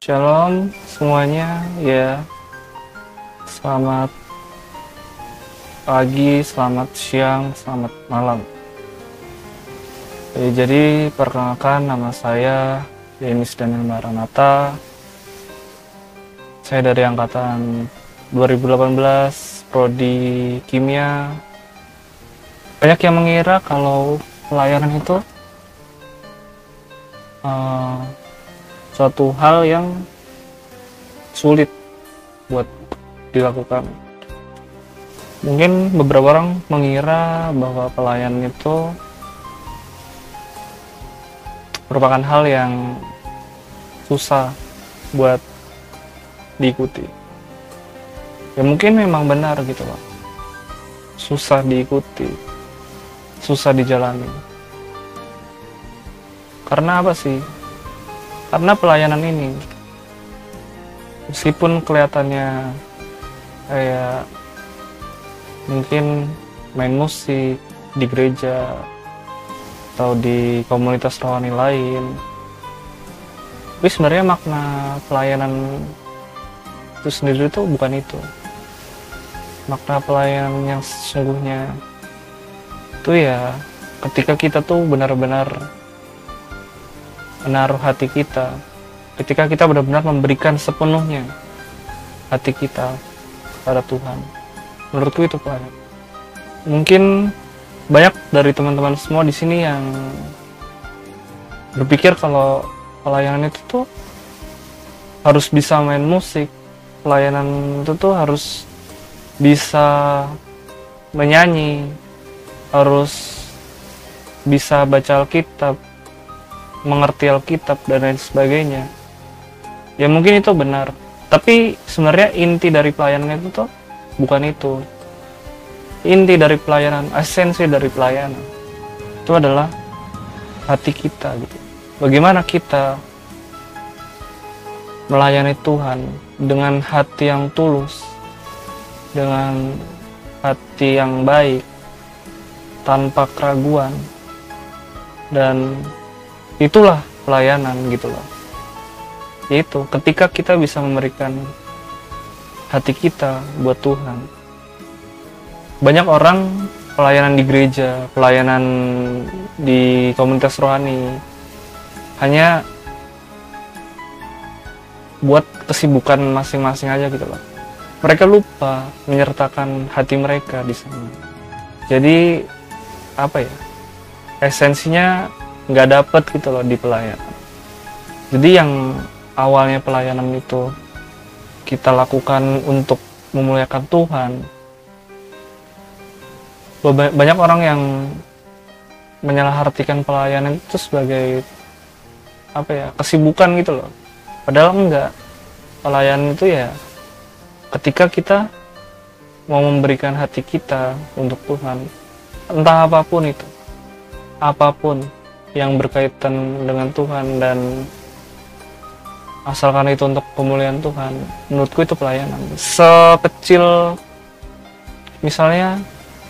Shalom semuanya ya. Selamat pagi, selamat siang, selamat malam. Jadi perkenalkan, nama saya Denis Daniel Maranata. Saya dari angkatan 2018, prodi kimia. Banyak yang mengira kalau pelayanan itu suatu hal yang sulit buat dilakukan. Mungkin beberapa orang mengira bahwa pelayanan itu merupakan hal yang susah buat diikuti. Ya mungkin memang benar gitu loh. Susah diikuti, susah dijalani. Karena apa sih? Karena pelayanan ini, meskipun kelihatannya kayak mungkin main musik di gereja atau di komunitas rohani lain, tapi sebenarnya makna pelayanan itu sendiri itu bukan itu. Makna pelayanan yang sesungguhnya itu ya ketika kita tuh benar-benar menaruh hati kita, ketika kita benar-benar memberikan sepenuhnya hati kita pada Tuhan. Menurutku itu pelayanan. Mungkin banyak dari teman-teman semua di sini yang berpikir kalau pelayanan itu tuh harus bisa main musik, pelayanan itu tuh harus bisa menyanyi, harus bisa baca Alkitab, mengerti Alkitab dan lain sebagainya. Ya mungkin itu benar, tapi sebenarnya inti dari pelayanan itu tuh bukan itu. Inti dari pelayanan, esensi dari pelayanan itu adalah hati kita gitu. Bagaimana kita melayani Tuhan dengan hati yang tulus, dengan hati yang baik, tanpa keraguan, dan itulah pelayanan gitu loh. Yaitu ketika kita bisa memberikan hati kita buat Tuhan. Banyak orang pelayanan di gereja, pelayanan di komunitas rohani hanya buat kesibukan masing-masing aja gitu loh. Mereka lupa menyertakan hati mereka di sana. Jadi apa ya? Esensinya nggak dapet gitu loh di pelayanan. Jadi yang awalnya pelayanan itu kita lakukan untuk memuliakan Tuhan, banyak orang yang menyalahartikan pelayanan itu sebagai apa ya, kesibukan gitu loh. Padahal enggak. Pelayanan itu ya ketika kita mau memberikan hati kita untuk Tuhan, entah apapun itu, apapun yang berkaitan dengan Tuhan, dan asalkan itu untuk pemulihan Tuhan, menurutku itu pelayanan. Sekecil misalnya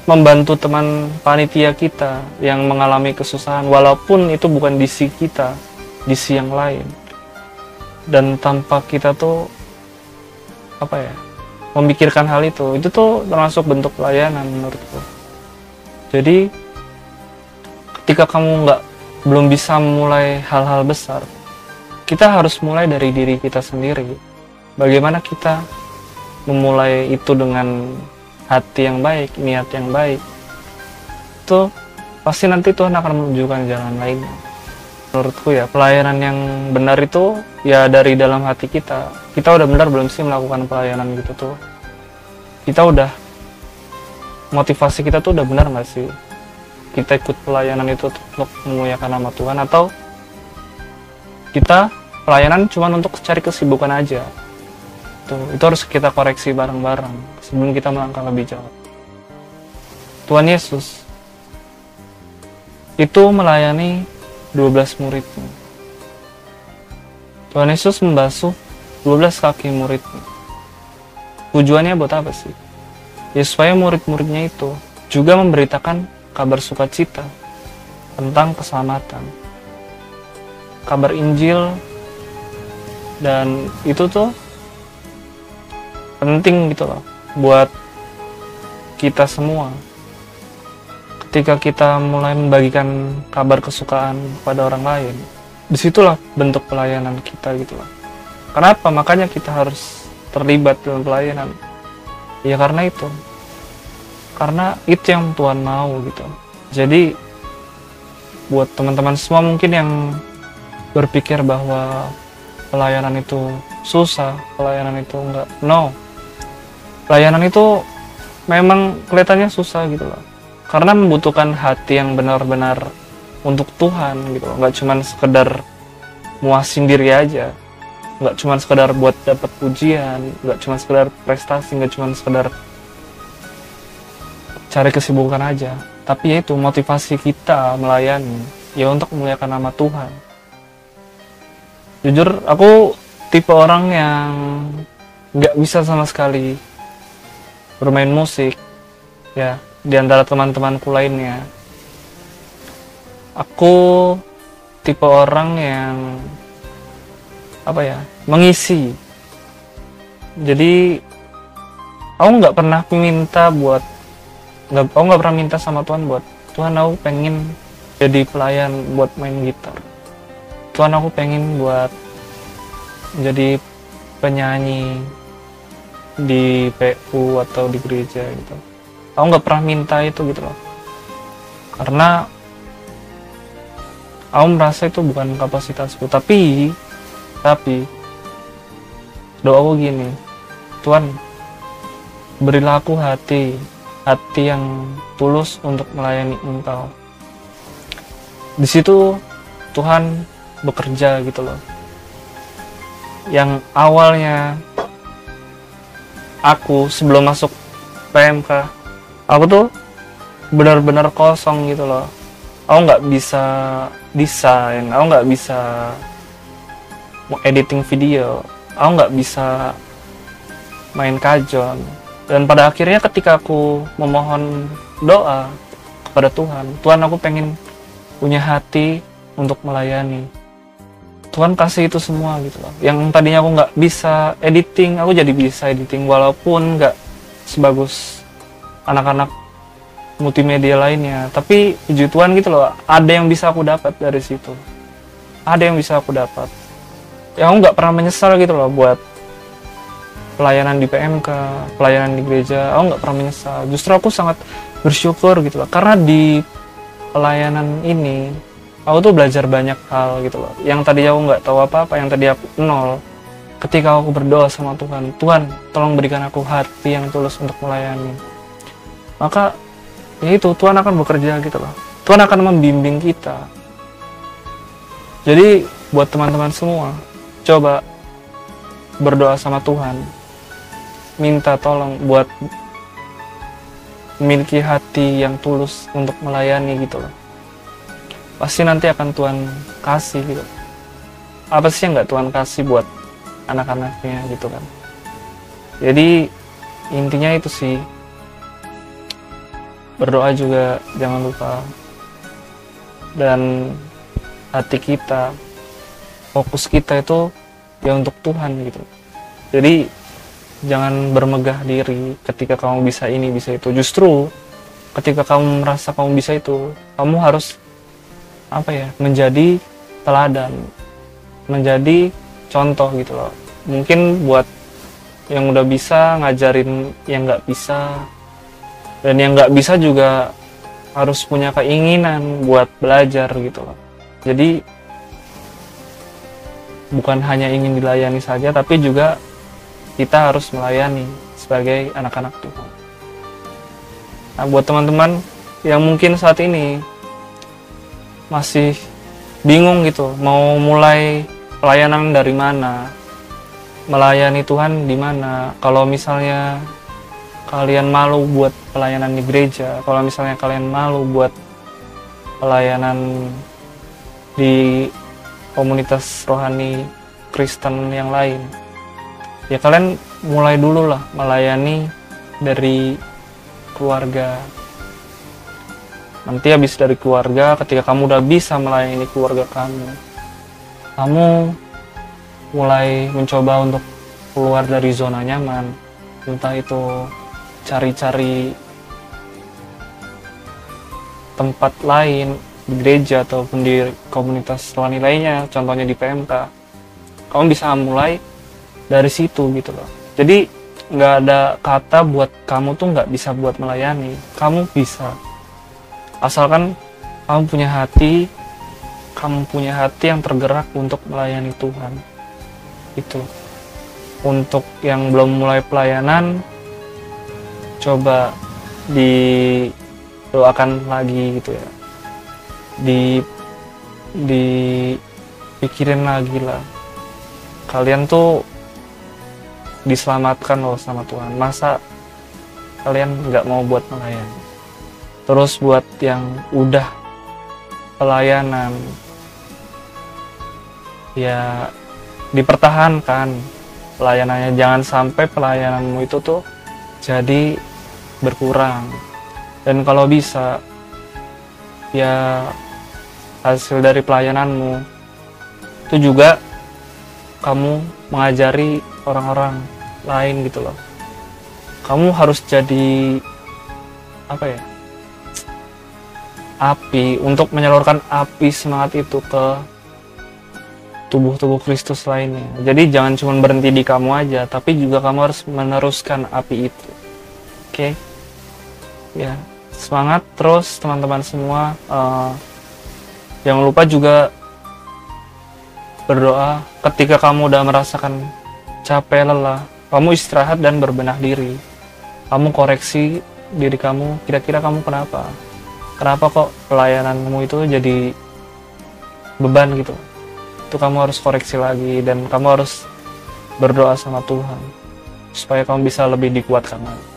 membantu teman panitia kita yang mengalami kesusahan, walaupun itu bukan disi kita, disi yang lain, dan tanpa kita tuh apa ya, memikirkan hal itu tuh termasuk bentuk pelayanan menurutku. Jadi ketika kamu belum bisa memulai hal-hal besar, kita harus mulai dari diri kita sendiri. Bagaimana kita memulai itu dengan hati yang baik, niat yang baik, itu pasti nanti Tuhan akan menunjukkan jalan lainnya. Menurutku ya, pelayanan yang benar itu ya dari dalam hati kita. Kita udah benar belum sih melakukan pelayanan gitu tuh? Kita udah, motivasi kita tuh udah benar nggak sih? Kita ikut pelayanan itu untuk memuliakan nama Tuhan, atau kita pelayanan cuma untuk cari kesibukan aja? Itu harus kita koreksi bareng-bareng sebelum kita melangkah lebih jauh. Tuhan Yesus itu melayani 12 muridnya. Tuhan Yesus membasuh 12 kaki muridnya. Tujuannya buat apa sih? Ya supaya murid-muridnya itu juga memberitakan kabar sukacita tentang keselamatan. Kabar Injil Dan itu tuh penting gitu loh buat kita semua. Ketika kita mulai membagikan kabar kesukaan kepada orang lain, disitulah bentuk pelayanan kita gitu loh. Kenapa? Makanya kita harus terlibat dalam pelayanan. Ya karena itu. Karena itu yang Tuhan mau gitu. Jadi buat teman-teman semua mungkin yang berpikir bahwa pelayanan itu susah, pelayanan itu enggak. No. Pelayanan itu memang kelihatannya susah gitu loh. Karena membutuhkan hati yang benar-benar untuk Tuhan gitu loh. Enggak cuman sekedar muasin diri aja. Enggak cuman sekedar buat dapat pujian, enggak cuman sekedar prestasi, enggak cuman sekedar cari kesibukan aja. Tapi ya itu motivasi kita melayani ya untuk memuliakan nama Tuhan. Jujur aku tipe orang yang nggak bisa sama sekali bermain musik ya di antara teman-temanku lainnya. Aku tipe orang yang mengisi. Jadi aku nggak pernah minta aku nggak pernah minta sama Tuhan buat Tuhan aku pengen jadi pelayan buat main gitar, Tuhan aku pengen buat jadi penyanyi di PU atau di gereja gitu. Aku nggak pernah minta itu gitu loh, karena aku merasa itu bukan kapasitasku. Tapi doaku gini, Tuhan berilah aku hati yang tulus untuk melayani Engkau. Di situ Tuhan bekerja gitu loh. Yang awalnya aku sebelum masuk PMK, aku tuh benar-benar kosong gitu loh. Aku nggak bisa desain, aku nggak bisa editing video, aku nggak bisa main kajon. Dan pada akhirnya ketika aku memohon doa kepada Tuhan aku pengen punya hati untuk melayani. Tuhan kasih itu semua gitu loh. Yang tadinya aku nggak bisa editing, aku jadi bisa editing walaupun nggak sebagus anak-anak multimedia lainnya. Tapi puji Tuhan gitu loh, ada yang bisa aku dapat dari situ. Ada yang bisa aku dapat. Ya aku nggak pernah menyesal gitu loh buat pelayanan di PMK, pelayanan di gereja. Aku nggak pernah menyesal. Justru aku sangat bersyukur gitu loh. Karena di pelayanan ini aku tuh belajar banyak hal gitu loh. Yang tadi aku nggak tahu apa-apa, yang tadi aku nol. Ketika aku berdoa sama Tuhan, Tuhan tolong berikan aku hati yang tulus untuk melayani. Maka ya itu Tuhan akan bekerja gitu loh. Tuhan akan membimbing kita. Jadi buat teman-teman semua, coba berdoa sama Tuhan. Minta tolong buat memiliki hati yang tulus untuk melayani gitu loh. Pasti nanti akan Tuhan kasih gitu. Apa sih yang nggak Tuhan kasih buat anak-anaknya gitu kan. Jadi intinya itu sih. Berdoa juga jangan lupa. Dan hati kita, fokus kita itu ya untuk Tuhan gitu. Jadi jangan bermegah diri ketika kamu bisa ini, bisa itu. Justru ketika kamu merasa kamu bisa itu, kamu harus menjadi teladan, menjadi contoh gitu loh. Mungkin buat yang udah bisa ngajarin yang nggak bisa, dan yang nggak bisa juga harus punya keinginan buat belajar gitu loh. Jadi bukan hanya ingin dilayani saja, tapi juga kita harus melayani sebagai anak-anak Tuhan. Nah, buat teman-teman yang mungkin saat ini masih bingung gitu, mau mulai pelayanan dari mana, melayani Tuhan di mana. Kalau misalnya kalian malu buat pelayanan di gereja, kalau misalnya kalian malu buat pelayanan di komunitas rohani Kristen yang lain, ya kalian mulai dulu lah melayani dari keluarga. Nanti habis dari keluarga, ketika kamu udah bisa melayani keluarga kamu mulai mencoba untuk keluar dari zona nyaman, entah itu cari-cari tempat lain di gereja ataupun di komunitas rohani lainnya, contohnya di PMK, kamu bisa mulai dari situ gitu loh. Jadi nggak ada kata buat kamu tuh nggak bisa buat melayani, kamu bisa, asalkan kamu punya hati yang tergerak untuk melayani Tuhan. Itu untuk yang belum mulai pelayanan, coba didoakan lagi gitu ya, dipikirin lagi lah, kalian tuh diselamatkan loh sama Tuhan, masa kalian nggak mau buat melayani. Terus buat yang udah pelayanan, ya dipertahankan pelayanannya, jangan sampai pelayananmu itu tuh jadi berkurang. Dan kalau bisa, ya hasil dari pelayananmu itu juga kamu mengajari orang-orang lain gitu loh. Kamu harus jadi api untuk menyalurkan api semangat itu ke tubuh-tubuh Kristus lainnya. Jadi jangan cuma berhenti di kamu aja, tapi juga kamu harus meneruskan api itu. Oke? Ya, semangat terus teman-teman semua. Jangan lupa juga berdoa ketika kamu udah merasakan capek, lelah, kamu istirahat dan berbenah diri. Kamu koreksi diri kamu, kira-kira kamu kenapa kok pelayananmu itu jadi beban gitu. Itu kamu harus koreksi lagi, dan kamu harus berdoa sama Tuhan supaya kamu bisa lebih dikuatkan lagi.